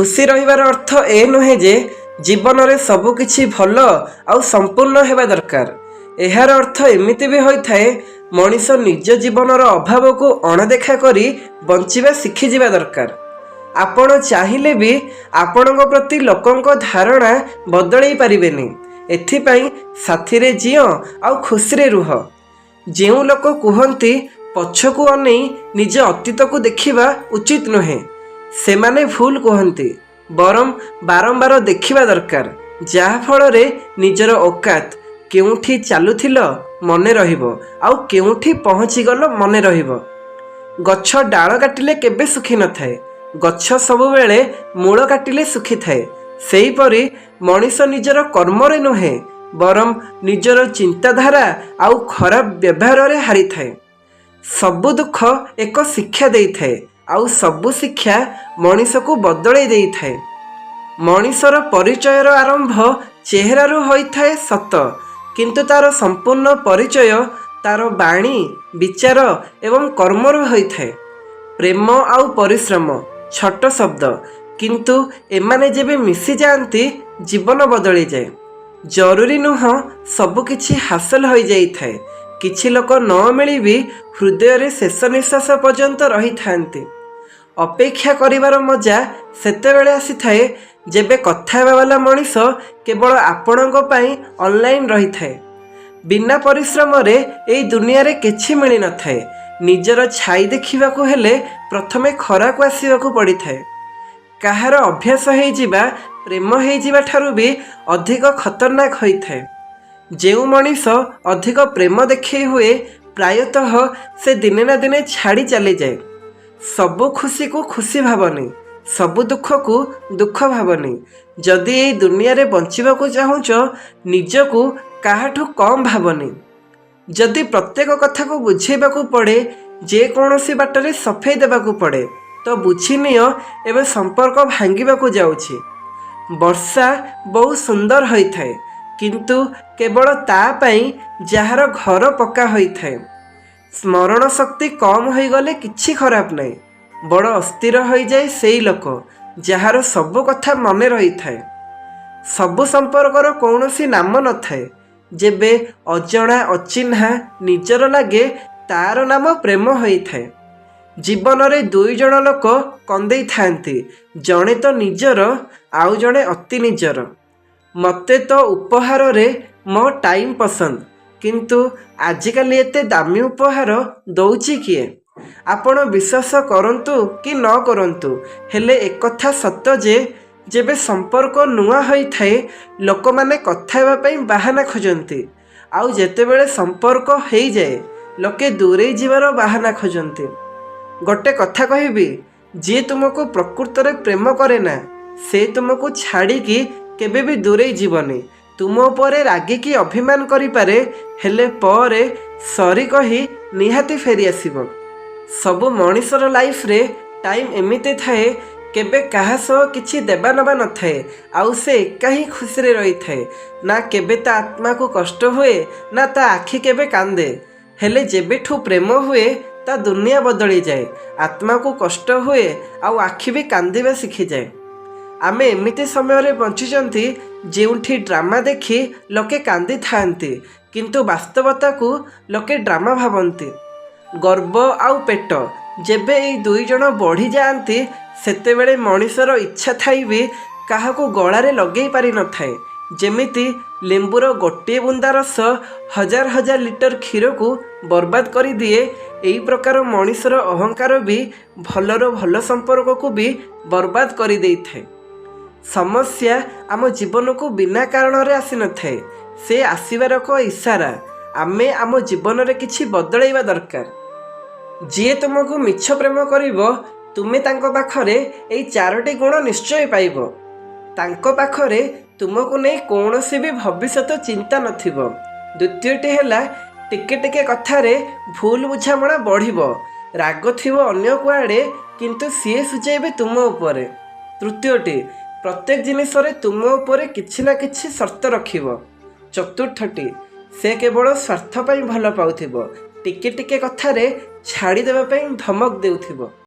खुशी रहिबार अर्थ ए नुहे जे जीवन में सबकिछि भल आउ संपूर्ण हेबा दरकार। एहार अर्थ एमिति भी होइथाए मनीष निज जीवनर अभाव को अणदेखा करी बंचिबा शिखिजिबा दरकार। आपण चाहिले भी आपणक प्रति लोकंक धारणा बदलई पारिबेनी। एथिपाई साथीरे जियो आउ खुशी रुह। जेउ लोक कुहंती पछकु अनेई निज अतीत को देखिबा उचित नुहे, सेमाने भूल कहती। बरम बारंबार देखिबा दरकार, जहा फଳରେ निजर औकात केउठी चालुथिल मने रहिबो आउ केउठी पहुँची गल मने रहिबो। गछ डाल काटिले केबे सुखी न थाए, गछ सबुबेले मूल काटिले सुखी थाए। सेहीपरि मनीष निजर कर्मरे नुहे बरम निजर चिंताधारा आउ खराब व्यवहार रे हारी थाए। सबु दुख एक शिक्षा देई थाए आउ सबु शिक्षा मनीष को बदलई देई थाए। मनीषर परिचयर आरंभ चेहरारू होइथाए सत, किंतु तार संपूर्ण परिचय तार बाणी विचार एवं कर्मरू होइथाए। प्रेम आउ परिश्रम छोट शब्द, किंतु एमाने जेबे मिसी जाती जीवन बदली जाए। जरूरी नुह सबकिछि हासिल हो जाई थाए। किछि लोक न मिली भी हृदय रे शेष निश्वास पर्यंत रही थांती। अपेक्षा करिवार मजा सेतेबेले आसी थाए जेबे कथा हेबा वाला मनीष केवल आपणक पई ऑनलाइन रही थाए। बिना परिश्रम रे एई दुनिया रे किछि मिली न थाए। निजर छाई देखिबाकू हेले प्रथमे खरा को आसीबाकू पड़ी थाए। काहार अभ्यास हेई जिबा प्रेम हेई जिबा ठारू भी अधिक खतरनाक होई थाए। जेउ मनीष अधिक प्रेम देखै हुए प्रायतः से दिने ना दिने छाड़ी चली जाए। सबु खुशी को खुशी भावनी, सबु दुख को दुख भावनी। जदि ए दुनिया रे बंचिबा को चाहूच निजको काहाठू कम भावनी। जदि प्रत्येक कथा को बुझेबा को पड़े, जे कोनोसी बाटरे सफेई देबा को पड़े, तो बुझी नियो एबे संपर्क भांगिबा को जाउछि। वर्षा बहुत सुंदर होई थाए, किंतु केवल ता पई जहार घर पक्का होई थाए। स्मरण शक्ति कम हो गले किछि खराब नहीं, बड़ अस्थिर हो जाए सेई लोक जार सबु कथा मने रही थाए। सबु संपर्कर कौनसी नाम न थाए। जेबे अजणा अचिन्हा निजर लागे तार नाम प्रेम होई थाए। जीवन रे दुई जण लोक कंदेई थांती, जणे तो निजर आउ जणे अति निजर। मते तो उपहार रे मो टाइम पसंद, किंतु आजिकाली एते दामी उपहार दौची किए। आपण विश्वास करंतु कि न करंतु, हेले एक कथा सत्य जे जेबे संपर्क नुआ होई थाए लोक माने कथा हेबा पई बहाना खोजंती, आउ जेतेबेले संपर्क हेई जाए लोके दूरे जीवार बहाना खोजंती। गोटे कथा कहिबी, जे तुमको प्रकृत रे प्रेम करे ना से तुमको छाड़ी कि केबे भी दूरे जीवनी। तुम उपरे रागिकी अभिमान करि पारे, हेले परे सरी कही निहाती फेरी आसीबो। सबु मनीषर लाइफ रे टाइम एमिते थाए केबे काहा सह किछि देबा नबा न थाए, आउ से एका ही खुशी रे रही थाए। ना केबे ता आत्मा को कष्ट हुए, ना ता आखि केबे कांदे। हेले जेबेठू प्रेम हुए ता दुनिया बदली जाए। आत्मा को कष्ट हुए आउ आखि भी कांदिबा शिखि जाए। आमे एमिते समय रे बंचिचंती जेउठी ड्रामा देखी लोके कांदी थांती, किंतु वास्तवता को लोके ड्रामा भावंती। गर्व आउ पेट जेबे ए दुई जण बढ़ी जाती सेतेबेले मनीषर इच्छा थाई भी काहाको गଳାରେ लगेई पारि न थाए। जेमिति लेंबुर गोटे बुंदा रस हजार हजार लिटर क्षीर को बर्बाद करी दिए, एई प्रकार मनीषर अहंकार भी भलर भल संपर्क को भी बर्बाद करी देई थाए। समस्या आम जीवन को बिना कारण रे आसी न थाए, से आसीबार को इशारा। आमे आम जीवन रे किछि बदलैबा दरकार। जे तुमको मिछ प्रेम करिवो, तुमे तांको पाखरे एई चारोटी गुण निश्चय पाइबो। तांको पाखरे तुमको नहीं कौनसी भी भविष्यत चिंता नथिबो। द्वितीयटी हैला टिके टिके कथारे भूल बुझामणा बढ़िबो। राग थिबो अन्य कुआडे, किंतु सीए सुझाइबे तुम उपरे। तृतीयटी प्रत्येक जिनिस रे तुम उपरे किछि ना किछि शर्त रखिबो। चतुर्थटी से केवल स्वार्थ पई भल पाउथिबो, टिके टिके कथारे छाड़ी देबा पई धमक देउथिबो।